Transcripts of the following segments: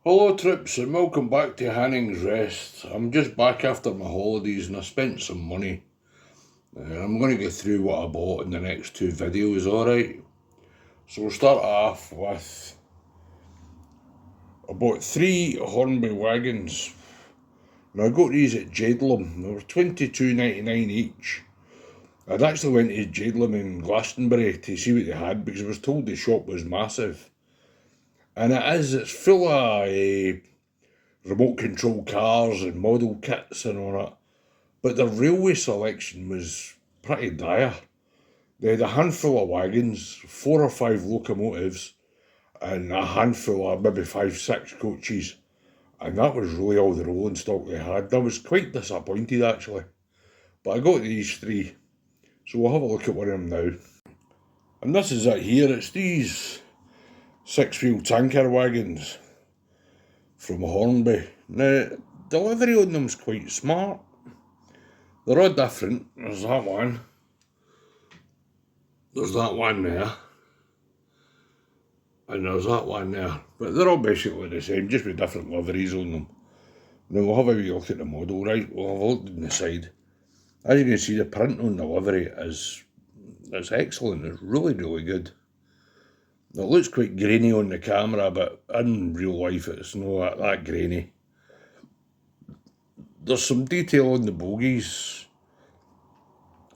Hello trips and welcome back to Hanning's Rest. I'm just back after my holidays and I spent some money. I'm going to go through what I bought in the next two videos, alright? So we'll start off with, I bought three Hornby wagons. Now I got these at Jadelum. They were $22.99 each. I'd actually went to Jadelum in Glastonbury to see what they had because I was told the shop was massive. And it's full of remote control cars and model kits and all that. But the railway selection was pretty dire. They had a handful of wagons, 4 or 5 locomotives, and a handful of maybe 5, 6 coaches. And that was really all the rolling stock they had. I was quite disappointed actually. But I got these three. So we'll have a look at one of them now. And this is it here. It's these 6-wheel tanker wagons from Hornby. Now, delivery on them's quite smart. They're all different. There's that one. There's that one there. And there's that one there. But they're all basically the same, just with different liveries on them. Now we'll have a wee look at the model, right? We'll have a look on the side. As you can see, the print on the livery is excellent. It's really, really good. It looks quite grainy on the camera, but in real life it's not that grainy. There's some detail on the bogies.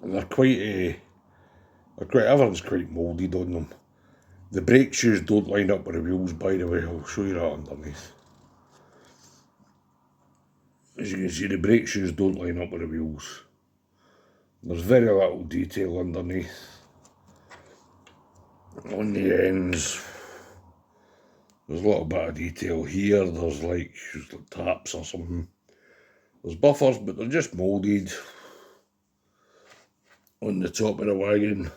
They're quite, everything's quite moulded on them. The brake shoes don't line up with the wheels, by the way. I'll show you that underneath. As you can see, the brake shoes don't line up with the wheels. There's very little detail underneath. On the ends, there's a little bit of detail here. There's like taps or something. There's buffers, but they're just moulded on the top of the wagon.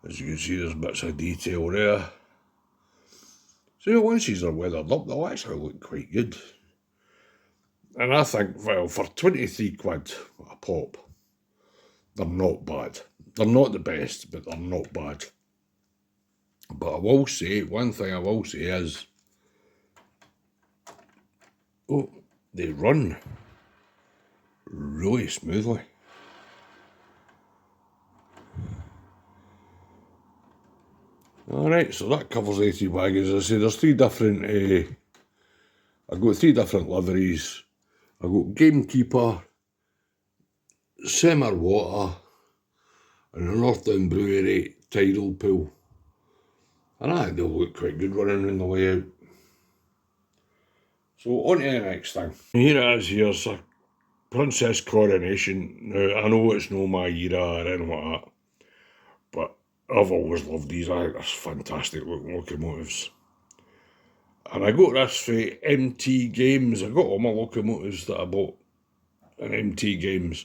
As you can see, there's bits of detail there. So once these are weathered up, they'll actually look quite good. And I think, well, for 23 quid a pop, they're not bad. They're not the best, but they're not bad. But I will say, one thing I will say is, they run really smoothly. Alright, so that covers 80 wagons. As I say, there's three different, I've got three different liveries. I've got Gamekeeper, Semmer Water, and a Northdown Brewery Tidal Pool. And I think they'll look quite good running in the way out. So on to the next thing. Here it is, here's a Princess Coronation. Now, I know it's no my era or anything like that, but I've always loved these. I think they're fantastic looking locomotives. And I got this for MT Games. I got all my locomotives that I bought in MT Games.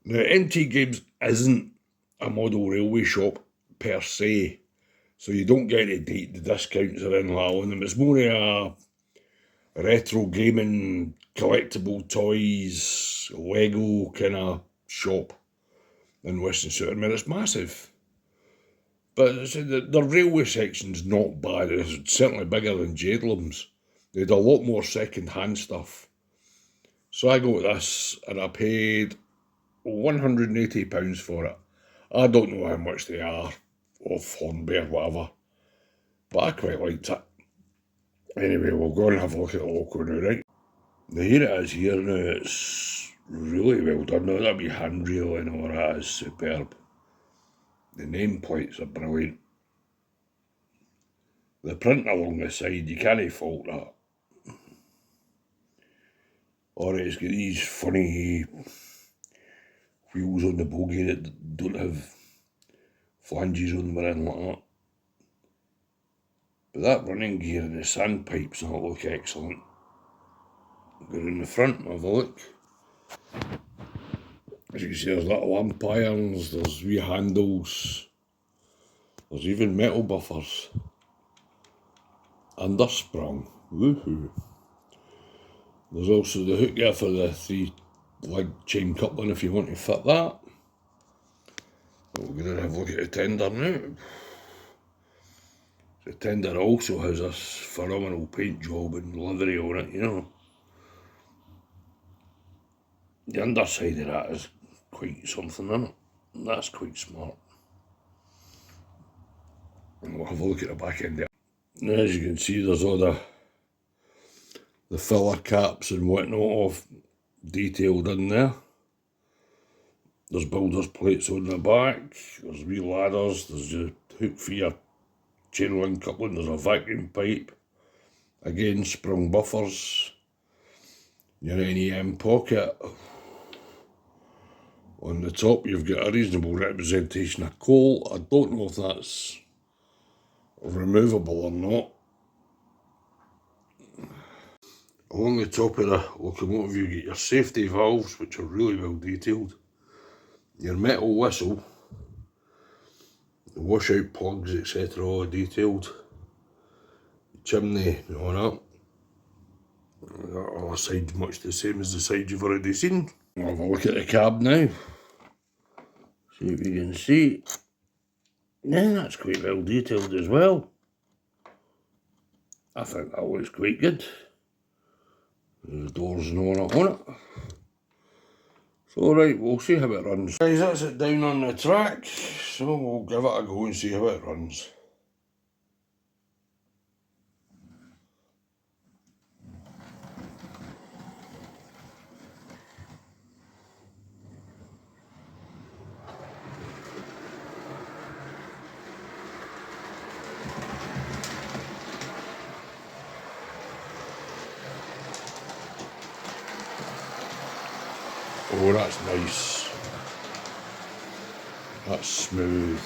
Now, MT Games isn't a model railway shop per se, so you don't get any the discounts or anything like that on them. It's more a retro gaming, collectible toys, Lego kind of shop in Western Superman. It's massive. But the railway section's not bad. It's certainly bigger than Jadelum's. They had a lot more second-hand stuff. So I got this and I paid £180 for it. I don't know how much they are off Hornby or whatever, but I quite liked it. Anyway, we'll go and have a look at the loco now, right? Now here it is here now, it's really well done. Now that wee handrail and all that is superb. The nameplates are brilliant. The print along the side, you can't fault that. Alright, it's got these funny wheels on the bogie that don't have flanges on them or anything like that. But that running gear and the sandpipes and all look excellent. Go in the front and have a look. As you can see, there's little lamp irons, there's wee handles, there's even metal buffers. Undersprung, woohoo. There's also the hook there for the 3-leg chain coupling if you want to fit that. We're going to have a look at the tender now. The tender also has this phenomenal paint job and livery on it, you know. The underside of that is quite something, isn't it? That's quite smart. And we'll have a look at the back end there. Now, as you can see, there's all the filler caps and whatnot off detailed in there. There's builder's plates on the back, there's wee ladders, there's a hook for your chain link coupling, there's a vacuum pipe, again sprung buffers, your NEM pocket. On the top you've got a reasonable representation of coal. I don't know if that's removable or not. Along the top of the locomotive you get your safety valves, which are really well detailed, your metal whistle, the washout plugs, etc., all detailed, chimney on up. The other side's much the same as the side you've already seen. We'll have a look at the cab now. See if you can see. Yeah, that's quite well detailed as well. I think that looks quite good. The doors and all that on it. So right, we'll see how it runs. Guys, that's it down on the track. So we'll give it a go and see how it runs. Oh, that's nice. That's smooth.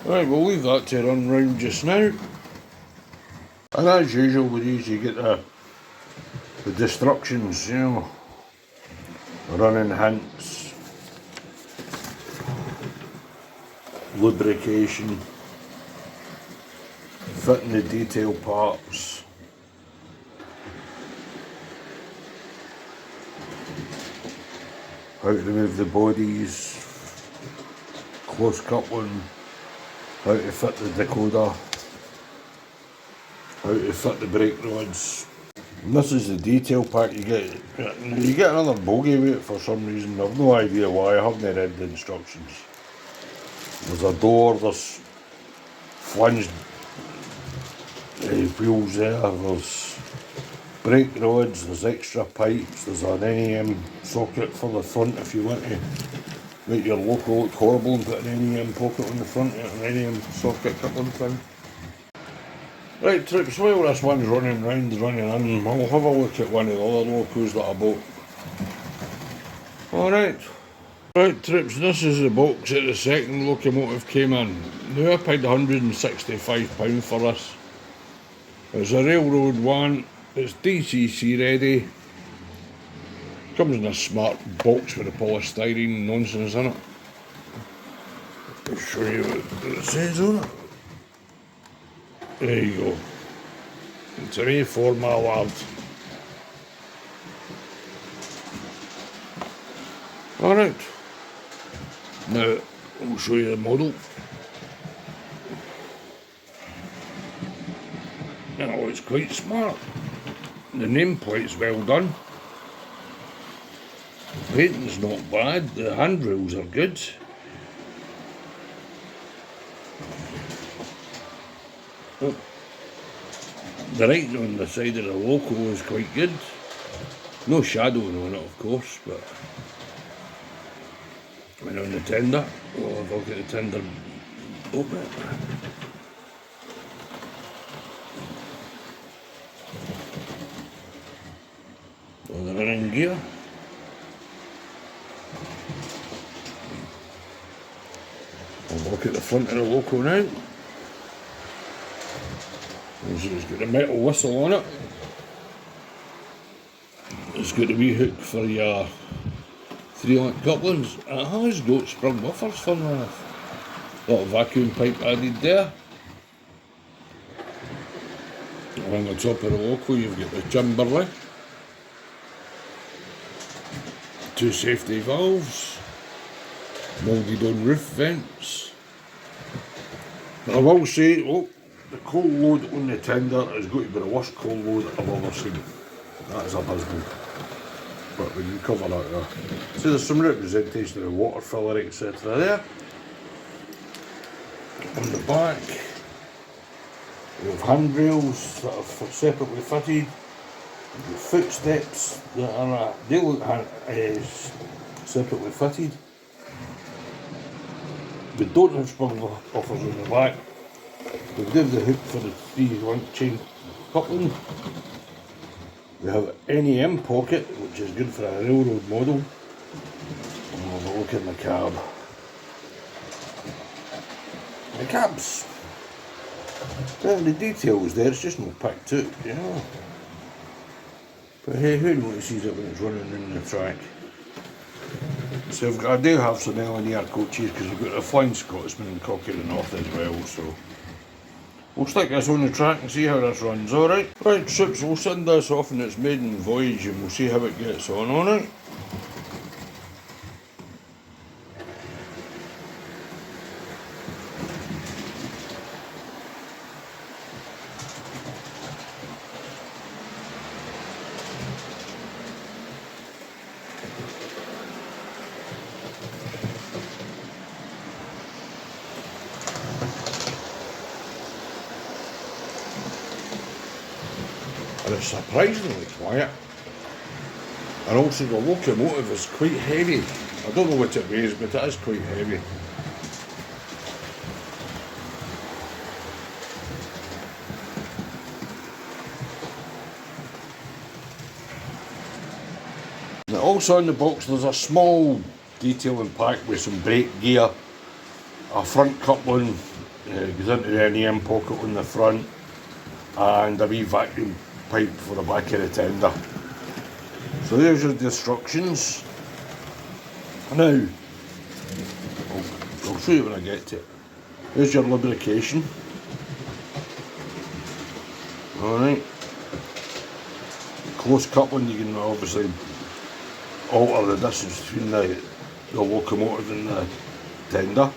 Right, we'll leave that to run round just now. And as usual with these, you get the destructions, you know, running hints, lubrication, fitting the detail parts, how to remove the bodies, close coupling, how to fit the decoder, how to fit the brake rods. And this is the detail pack you get. You get another bogie with it for some reason. I've no idea why. I haven't read the instructions. There's a door, there's flanged wheels there, there's brake rods, there's extra pipes, there's an NEM socket for the front if you want to make your loco look horrible and put an NEM pocket on the front, an NEM socket coupling thing. Right, troops, while this one's running in, I'll have a look at one of the other locos that I bought. Alright. Right, troops, this is the box that the second locomotive came in. Now I paid £165 for this. It's a railroad one, it's DCC ready. Comes in a smart box with a polystyrene nonsense in it. I'll show you what it says on it. There you go. It's an A4, my lad. Alright. Now, I'll show you the model. Now, it's quite smart. The nameplate's well done. The painting's not bad. The handrails are good. Oh. The writing on the side of the loco is quite good. No shadowing on it, of course, but and on the tender, we'll have a look at the tender open it. Well, the running gear. We'll look at the front of the loco now. It's got a metal whistle on it. It's got a wee hook for your 3-link couplings. It has got sprung buffers for the little vacuum pipe added there. Along the top of the loco you've got the Timberley. 2 safety valves, moulded on roof vents. I will say, the cold load on the tender is going to be the worst cold load I've ever seen. That is abysmal. But we can cover that there. So there's some representation of the water filler, etc. there. On the back, we have handrails that are separately fitted. The footsteps that are separately fitted. We don't have sprung offers on the back. We do have the hook for the 3-link chain coupling. We have an NEM pocket, which is good for a railroad model. And we'll have a look in the cab. The cab's, well, the details there, it's just not picked out, you know. But hey, who notices it when it's running in the track? So I do have some linear coaches because we've got a Flying Scotsman in Cocky the North as well, so we'll stick this on the track and see how this runs, alright? Right, troops, we'll send this off in its maiden voyage and we'll see how it gets on, alright? And it's surprisingly quiet. And also the locomotive is quite heavy. I don't know what it weighs, but it is quite heavy. Now also in the box there's a small detailing pack with some brake gear, a front coupling, goes into the NEM pocket on the front, and a wee vacuum pipe for the back of the tender. So there's your instructions. Now, I'll show you when I get to it. There's your lubrication. Alright. Close coupling, you can obviously alter the distance between the locomotive and the tender.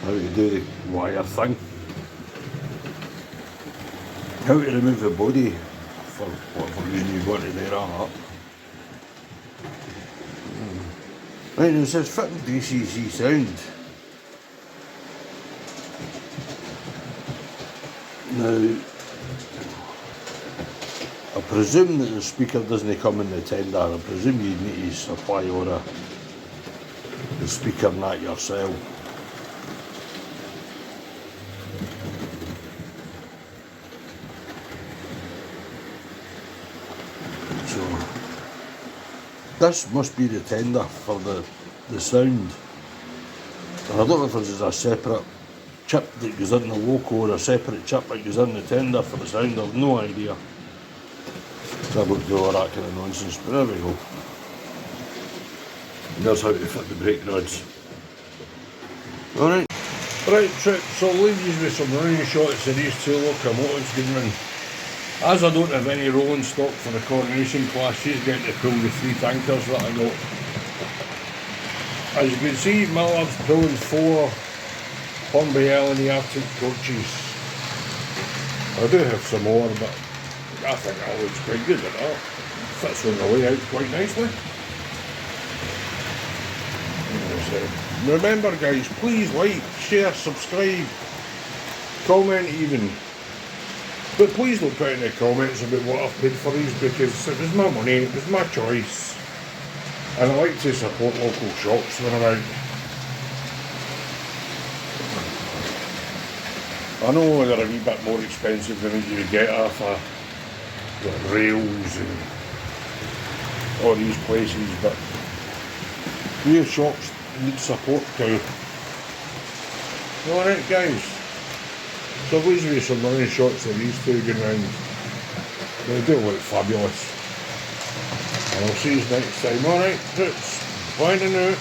How to do the wire thing. How to remove the body for whatever reason you want to do that. Right, it says fitting DCC sound. Now, I presume that the speaker doesn't come in the tender. I presume you need to supply order the speaker and that yourself. So, this must be the tender for the sound. And I don't know if there's a separate chip that goes in the loco or a separate chip that goes in the tender for the sound. I've no idea. So I won't do all that kind of nonsense, but there we go. And there's how to fit the brake rods. Alright. Right, trip, so I'll leave you with some running shots of these two locomotives going in. As I don't have any rolling stock for the Coronation class, she's getting to pull the 3 tankers that I got. As you can see, Millard's pulling 4 Hornby L and the Arctic coaches. I do have some more, but I think that looks quite good at that. Fits on the layout quite nicely. Remember guys, please like, share, subscribe, comment even. But please don't put any comments about what I've paid for these, because it was my money, it was my choice. And I like to support local shops when I'm out. I know they're a wee bit more expensive than you get off of rails and all these places, but these shops need support too. Alright guys, so these are some running shots of these two going round. They do look fabulous. And I'll see you next time. Alright, bye now.